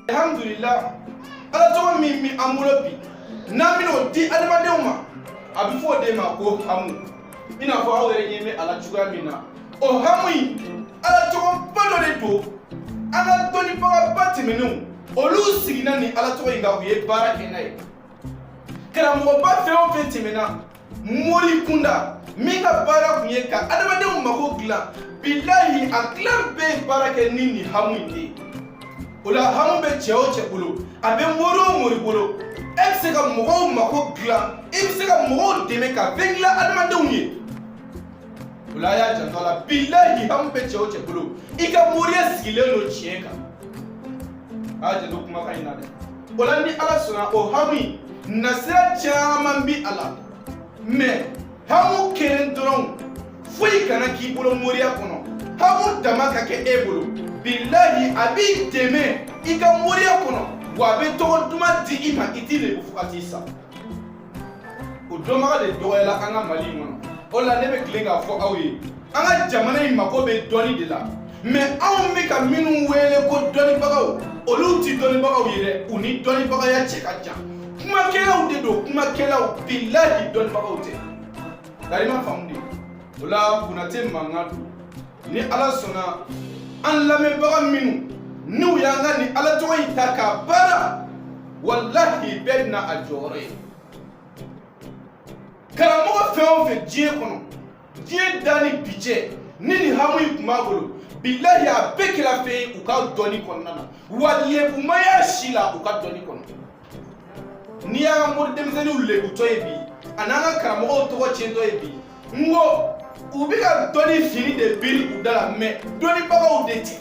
alhamdulillah ala to mi amulo bi na mi no di adamade uma abi fo de ma ko hamu ina fo awere yeme ala chuga mina o hamu ala to bado de to ala to ni pa bati menu olu sigina ni ala to inga wiye bara kenai kala mo ba fe o fe timena mori kunda minga bara kunye ka adamade uma ko gla billahi aklam be barake nini hamu ndi ola hamu be cheo bolo abe mori bolo epse ka mogo mako gla epse ka mogo deme ka vengla adamade unye ola ya jantola billahi hamu be cheo bolo ika mori sigile no chieka aje do kuma kai nade ola ndi ala sona o hamu nasira chama bi ala me hamu keren doron fuyi kana ki bolo moriya kono hamu dama ka ke ebolo billahi abi deme ika moriya kono wa be to duma di ima itile bu fati sa o doma de doyela anga mali mono ola nebe klenga fo awi anga jamana ima ko be doni de la mais aw me ka minu wele ko doni bagaw olu ti doni bagaw yire uni doni bagaw ya chekaja kuma kelaw de do kuma kelaw billahi doni bagaw te darima famdi ola kunate mangatu ni ala sona an lame baga minu ni yanga ni ala to itaka bara wallahi bedna ajore karamo feo fe die kono die dani bije nini hamu kumagolo billahi abekela fe uka doni konnana waliye bumaya shila uka doni kono ni ya mo demzeni ulle butoyebi ananga karamo to chendo ebi ngo ubika doni fini de biri udala me doni baka udeti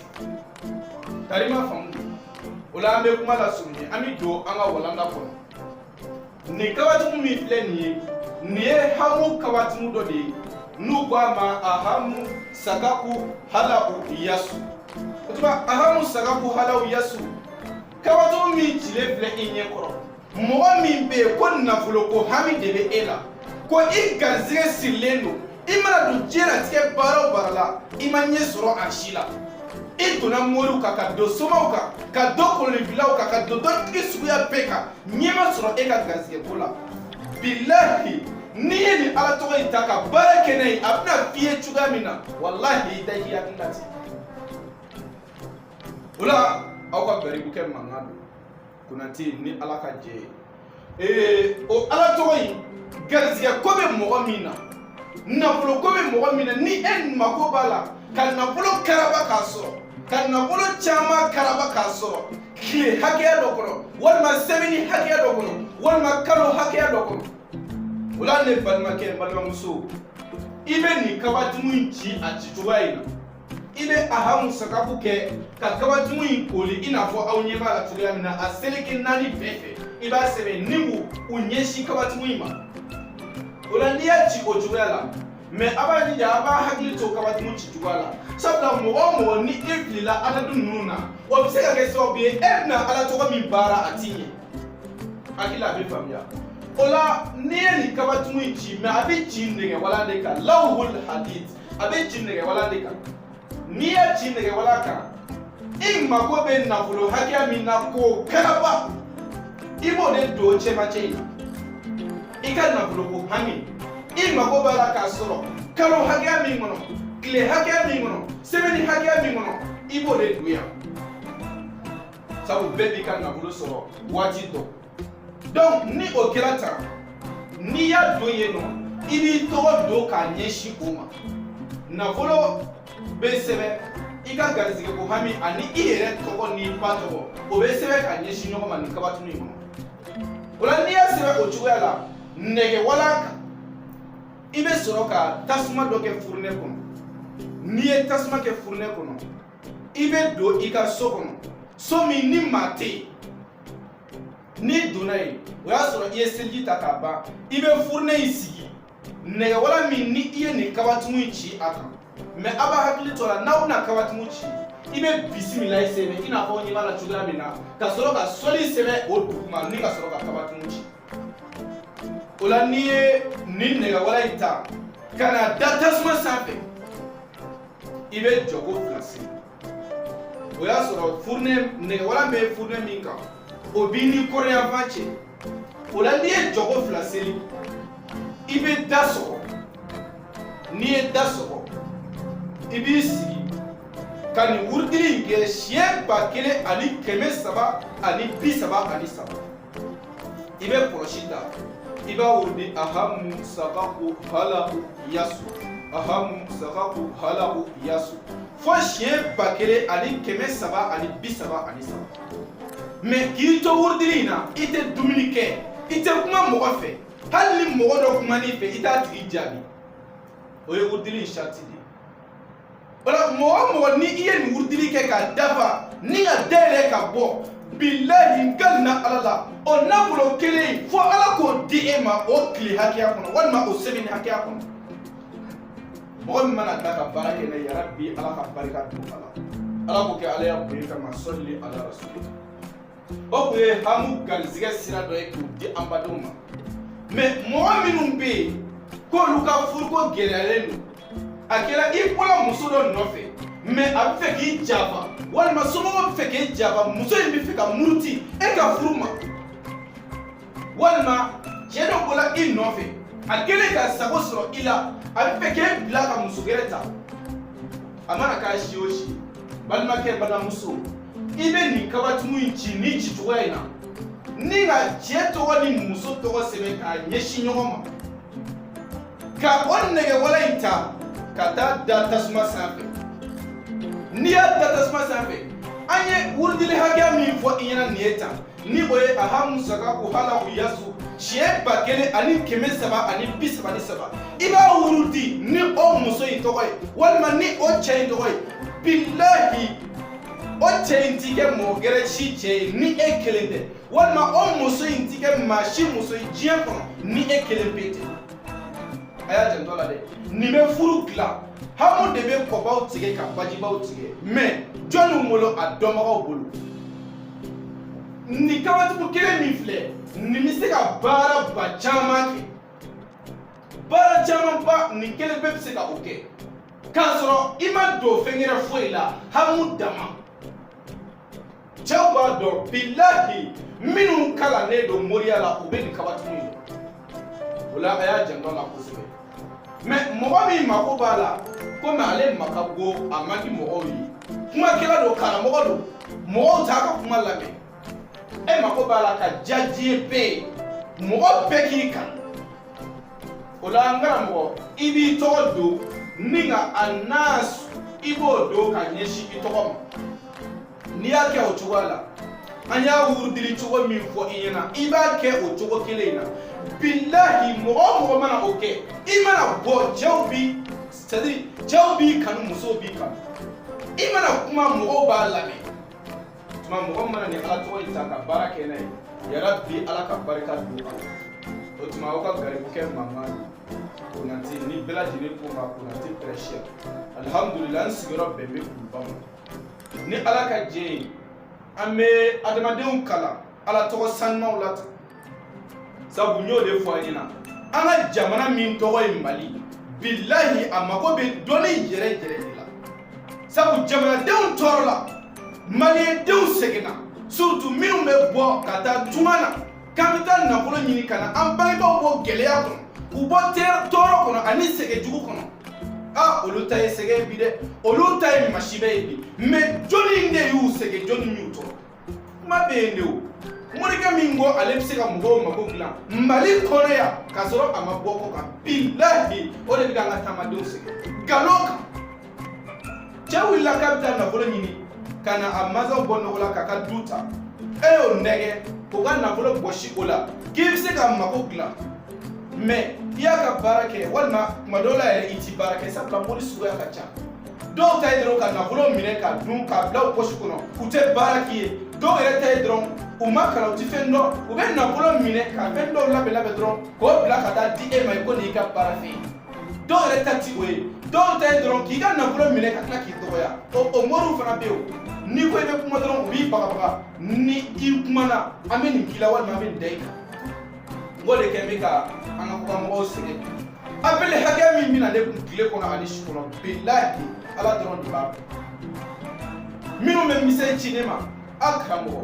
tarima famu ola ambe kuma la sunni ami do anga walanda kono ni kawatu mi fleni ni hamu kawatu do de nu kwa ma ahamu sagaku halau yasu kutuba ahamu sagaku halau yasu kawatu mi chile fle inye koro mo mi be ko na fulo ko hami de ela ko igazire silendo imana du jera tike baro barala imanye soro ashila iduna moru kaka do somauka ka do kolivila ka do tike suya peka nyema soro eka gazike pola billahi ni ala to itaka barake nei abna fiye chugamina wallahi dahi yakilati ula auka baribu ke mangado kunati ni ala ka je o ala to garzia kobe mogomina nafulo kobe mogomina ni en makobala kan nafulo karaba kaso kan nafulo chama karaba kaso kile hakiya dokono wal ma semini hakiya dokono wal ma kalo hakiya dokono wala ne balma ke balma muso ibe ni kabatu munchi achituwaina ibe ahamu sakaku ke ka kabatu mun koli ina fo awnye bala tuyamina aseleke nani fefe iba sebe nimu unyeshi kabatu muima ola ndiya chi ojuwela me abani ja aba hakli to kabatu mun chi juwala sabla mo ni iflila adadu nuna obiseka ke so bi ebna ala to mi bara atinye akila be famia ola ni kabatu mun chi me abi chi ndege wala ndeka lawhul hadith abi chi ndege wala ndeka niya chi ndege wala ka imma ko be na fulo hakia minna ko karaba ibo de do chema cheina ikan na fulo ko hangi imma ko bala ka soro kalo hakia mi ngono kile hakia mi ngono semeni hakia mi ngono ibo de duya sabu bebi kan na fulo soro wajito donc ni o kelata ni ya do yeno ibi to do ka nyeshi oma na fulo be sebe ika garizike ko hami ani iyere toko ni pato o be sebe ka nyeshi nyoko man kabatu ni ngono ola ni asebe o chuwela nege wala ibe soroka tasuma do ke fourne kono ni e tasuma ke fourne kono ibe do ika sokono so mi ni mate ni dunai o ya soro iye selji takaba ibe fourne isigi nege wala mi ni iye ni kabatu mu chi aka me aba hakili tola nauna kabatu mu chi ibe bismillah sebe ina ko nyima la chugara mina ka soro ka soli sebe o duma ni ka soro ka kabatu mu chi ola niye ni nega wala ita kana datasma sape ibe jogo flasi o y'a sɔrɔ furune nɛgɛwala bɛ furune min kan o b'i ni kɔrɔyanfan cɛ o la n'i ye jɔgo fila seli i bɛ da sɔgɔ n'i ye da sɔgɔ i b'i sigi ka nin wurudili in kɛ siɲɛ 1333 i bɛ kɔlɔsi ta i b'a wurudi ahamu sagaku halaku yasu ahamu sagaku halaku yasu fo siɲɛ 1333 mais k'i to wurudili in na i tɛ dumuni kɛ i tɛ kuma mɔgɔ fɛ hali ni mɔgɔ dɔ kuma n'i fɛ i t'a tigi jaabi o ye wurudili in sariti de ye wala mɔgɔ o mɔgɔ ni i ye nin wurudili kɛ k'a dafa ni ka dayɛlɛ ka bɔ bilahi n kalina ala la o nafolo kelen fo ala k'o di e ma o tile hakɛya kɔnɔ walima o semaine hakɛya kɔnɔ mɔgɔ min mana da ka baara kɛ n'a ye yarabi ala ka barika don a la ala k'o kɛ ala y'a bonya kama sɔli ala rasuli o kun ye hamu garizigɛ sira dɔ ye k'o di an badenw ma mais mɔgɔ minnu bɛ yen k'olu ka furuko gɛlɛyalen don a kɛra i bɔra muso dɔ nɔfɛ mais a bɛ fɛ k'i janfa walima somɔgɔw bɛ fɛ k'i janfa muso in bɛ fɛ ka muruti e ka furu ma walima cɛ dɔ bɔra i nɔfɛ a kɛlen ka sago sɔrɔ i la a bɛ fɛ k'e bila ka muso wɛrɛ ta a mana k'a si o si balimakɛ balimamuso i bɛ nin kabatugu in ci nin ci cogoya in na ni ka cɛ tɔgɔ ni muso tɔgɔ sɛbɛn k'a ɲɛsin ɲɔgɔn ma ka o nɛgɛwala in ta ka taa da tasuma sanfɛ n'i y'a da tasuma sanfɛ an ye wurudili hakɛya min fɔ i ɲɛna nin ye tan ni o ye ahamu sagaku halaku yasu siɲɛ 1333 i b'a wurudi ni o muso in tɔgɔ ye walima ni o cɛ in tɔgɔ ye bilahi o cɛ in ti kɛ mɔgɔ gɛrɛ si cɛ ye ni e kelen tɛ walima o muso in ti kɛ maa si muso ye diɲɛ kɔnɔ ni e kelen pe tɛ a y'a janto la dɛ nin bɛ furu dilan hamu de bɛ kɔbaw tigɛ ka bajibaw tigɛ mais jɔnniw bolo a dɔnbagaw bolo nin kabatigiw kelen min filɛ nin bɛ se ka baara ba caman kɛ baara caman ba nin kelen bɛɛ bɛ se ka o kɛ k'a sɔrɔ i ma don fɛn wɛrɛ foyi la hamu dama cɛw b'a dɔn bilahi minnu kalannen don moriya la u bɛ nin kabatigiw ye o la a y'a janto a la kosɛbɛ mais mɔgɔ min mako b'a la komi ale maka go a man di mɔgɔw ye kumakɛla don karamɔgɔ don mɔgɔw t'a ka kuma lamɛn e mako b'a la ka diya diɲɛ bɛɛ ye mɔgɔ bɛɛ k'i kan o la n karamɔgɔ i b'i tɔgɔ don ni ka a nasu i b'o don ka ɲɛsin i tɔgɔ ma n'i y'a kɛ o cogoya la an y'a wurudili cogo min fɔ i ɲɛna i b'a kɛ o cogo kelen in na bilahi mɔgɔ o mɔgɔ mana o kɛ i mana bɔ cɛw bi c'est-à-dire cɛw b'i kanu musow b'i kanu i mana kuma mɔgɔw b'a lamɛn tuma mɔgɔ mana ni ala tɔgɔ in ta ka baara kɛ n'a ye yarabi ala ka barika don a la o tuma aw ka garibukɛ Mamadu Konate ni bɛɛ lajɛlen ko ma Konate Prêcheur alhamdulillah n sigiyɔrɔ bɛn bɛ Kuluba ma ni ala ka jɛ ye an bɛ adamadenw kalan ala tɔgɔ sanumaw la tan sabu n y'o de fɔ an ɲɛna an ka jamana min tɔgɔ ye Mali bilahi a mago bɛ dɔnni yɛrɛ yɛrɛ de la sabu jamanadenw tɔɔrɔ la maliyɛndenw seginna surtout minnu bɛ bɔ ka taa tunga na k'an bɛ taa nafolo ɲini ka na an bangebaaw bɔ gɛlɛya kɔnɔ u bɔ tɔɔrɔ kɔnɔ ani sɛgɛnjugu kɔnɔ olu ta ye sɛgɛn bi dɛ olu ta ye masibɛ ye bi mais jɔnni de y'u sɛgɛn jɔnni y'u tɔɔrɔ kuma bɛ yen de o morikɛ min ko ale bɛ se ka mɔgɔw mako dilan Mali kɔnɔ yan k'a sɔrɔ a ma bɔ kɔ kan bilahi o de bɛ k'an ka taamadenw sɛgɛn nkalon kan cɛ wulila k'a bɛ taa nafolo ɲini ka na a mansaw bɔ nɔgɔ la k'a ka du ta e y'o nɛgɛ k'o ka nafolo bɔsi o la k'i bɛ se ka mako dilan mais i y'a ka baara kɛ walima tuma dɔw la yɛrɛ i ti baara kɛ sabula mori suguya ka ca dɔw ta ye dɔrɔn ka nafolo minɛ ka dun k'a bila u poche kɔnɔ u tɛ baara k'i ye dɔw yɛrɛ ta ye dɔrɔn u ma kalan u ti fɛn dɔn u bɛ nafolo minɛ ka fɛn dɔw labɛn dɔrɔn k'o bila ka taa di e ma ko nin y'i ka baara fɛn ye dɔw yɛrɛ ta ti o ye dɔw ta ye dɔrɔn k'i ka nafolo minɛ ka tila k'i dɔgɔya o moriw fana bɛ yen n'i ko i bɛ kuma dɔrɔn u b'i bagabaga ni i kumana an bɛ nin k'i la walima an bɛ nin da i kan n k'o de kɛ n bɛ ka an ka kɔkanmɔgɔw sɛgɛn appel hakɛ min bɛna ne kun tile kɔnɔ ani su kɔnɔ bilahi ala dɔrɔn de b'a dɔn minnu bɛ misɛn ci ne ma a karamɔgɔ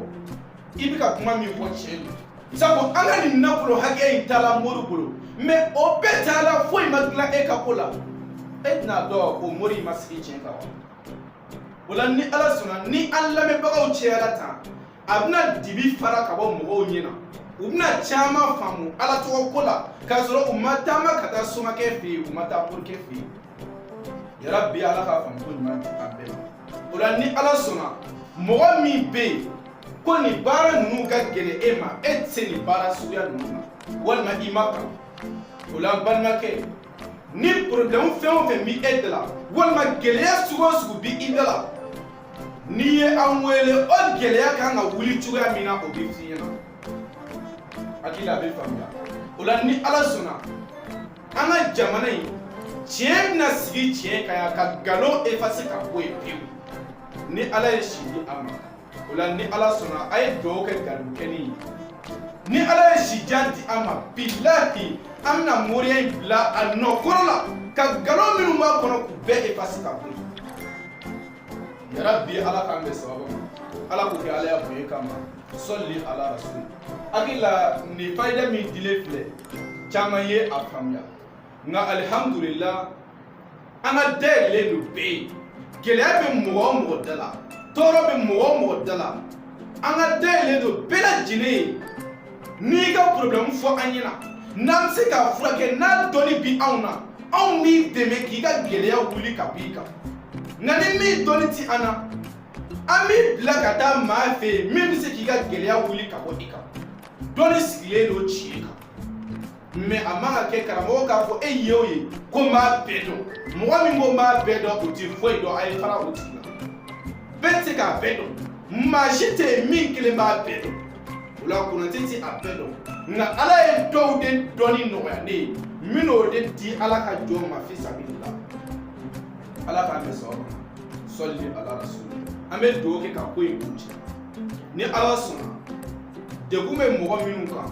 i bɛ ka kuma min fɔ tiɲɛ don sabu an ka nin nafolo hakɛ in taala mori bolo mais o bɛɛ taala foyi ma dilan e ka ko la e tɛna dɔn o mori ma sigi tiɲɛ kan wa o la ni ala sɔnna ni an lamɛnbagaw cɛyara tan a bɛna dibi fara ka bɔ mɔgɔw ɲɛna u bɛna caman faamu ala tɔgɔ ko la k'a sɔrɔ u ma taama ka taa somakɛ fɛ yen u ma taa morikɛ fɛ yen yarabi ala k'a faamu ko ɲuman di an bɛɛ ma o la ni ala sɔnna mɔgɔ min bɛ yen ko nin baara ninnu ka gɛlɛn e ma e tɛ se nin baara suguya ninnu na walima i ma kalan o la n balimakɛ ni problème fɛn o fɛn bɛ e da la walima gɛlɛya sugu o sugu bɛ i da la n'i ye an wele o gɛlɛya kan ka wuli cogoya min na o bɛ f'i ɲɛna hakili a bɛ faamuya o la ni ala sɔnna an ka jamana in tiɲɛ bɛna sigi tiɲɛ kan yan ka nkalon effacer ka bɔ yen pewu ni ala ye si di an ma o la ni ala sɔnna a ye dugawu kɛ galibukɛni ye ni ala ye si jan di an ma bilahi an bɛna moriya in bila a nɔkɔrɔ la ka nkalon minnu b'a kɔnɔ k'u bɛɛ effacer ka bɔ yen yarabi ala k'an bɛ sababu ma ala k'o kɛ ala y'a bonya kama sɔli ala rasul hakili la nin fayida min dilen filɛ caman ye a faamuya nka alihamudulila an ka dayɛlɛlen don bɛɛ ye gɛlɛya bɛ mɔgɔ o mɔgɔ da la tɔɔrɔ bɛ mɔgɔ o mɔgɔ da la an ka dayɛlɛlen don bɛɛ lajɛlen ye n'i ka problème fɔ an ɲɛna n'an bɛ se k'a furakɛ n'a dɔnni bi anw na anw b'i dɛmɛ k'i ka gɛlɛya wuli ka bɔ i kan nka ni min dɔnni ti an na an b'i bila ka taa maa fɛ yen min bɛ se k'i ka gɛlɛya wuli ka bɔ i kan dɔnni sigilen don tiɲɛ kan mais a man ka kɛ karamɔgɔ k'a fɔ e ye o ye ko n b'a bɛɛ dɔn mɔgɔ min ko n b'a bɛɛ dɔn o ti foyi dɔn a ye fara o tigi la bɛɛ tɛ se k'a bɛɛ dɔn maa si tɛ yen min kelen b'a bɛɛ dɔn o la Konate ti a bɛɛ dɔn nka ala ye dɔw de dɔnni nɔgɔya ne ye min n'o de di ala ka jɔn ma fi sabilillah ala k'an bɛ sababu ma sɔli ala rasul an bɛ dugawu kɛ ka ko in kun cɛ ni ala sɔnna degun bɛ mɔgɔ minnu kan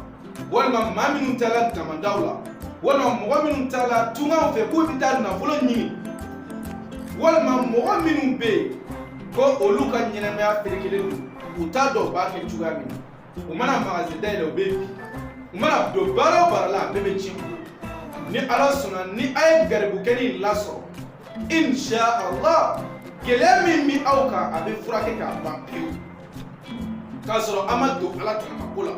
walima maa minnu taala damandaw la walima mɔgɔ minnu taala tungaw fɛ k'u bɛ taa nafolo ɲini walima mɔgɔ minnu bɛ yen ko olu ka ɲɛnamaya ferekelen don u t'a dɔn u b'a kɛ cogoya min na u mana magasin dayɛlɛ u bɛ bin u mana don baara o baara la a bɛɛ bɛ ci ni ala sɔnna ni a ye garibukɛni in lasɔrɔ inshallah gɛlɛya min bɛ aw kan a bɛ furakɛ k'a ban pewu k'a sɔrɔ a ma don ala tanamako la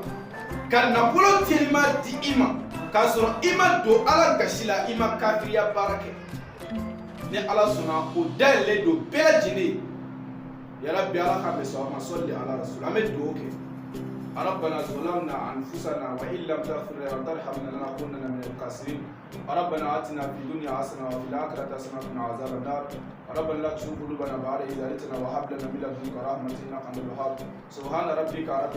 ka nafolo telima di i ma k'a sɔrɔ i ma don ala gasi la i ma kafiriya baara kɛ ni ala sɔnna o dayɛlɛlen don bɛɛ lajɛlen yarabi ala k'a bɛ sɔn a ma sɔli ala rasul an bɛ dugawu kɛ ربنا ظلمنا أنفسنا وإن لم تغفر لنا وترحمنا لنكونن من الخاسرين ربنا آتنا في الدنيا حسنة وفي الآخرة حسنة وقنا عذاب النار ربنا لا تزغ قلوبنا بعد إذ هديتنا وهب لنا من لدنك رحمة إنك أنت الوهاب سبحان ربك رب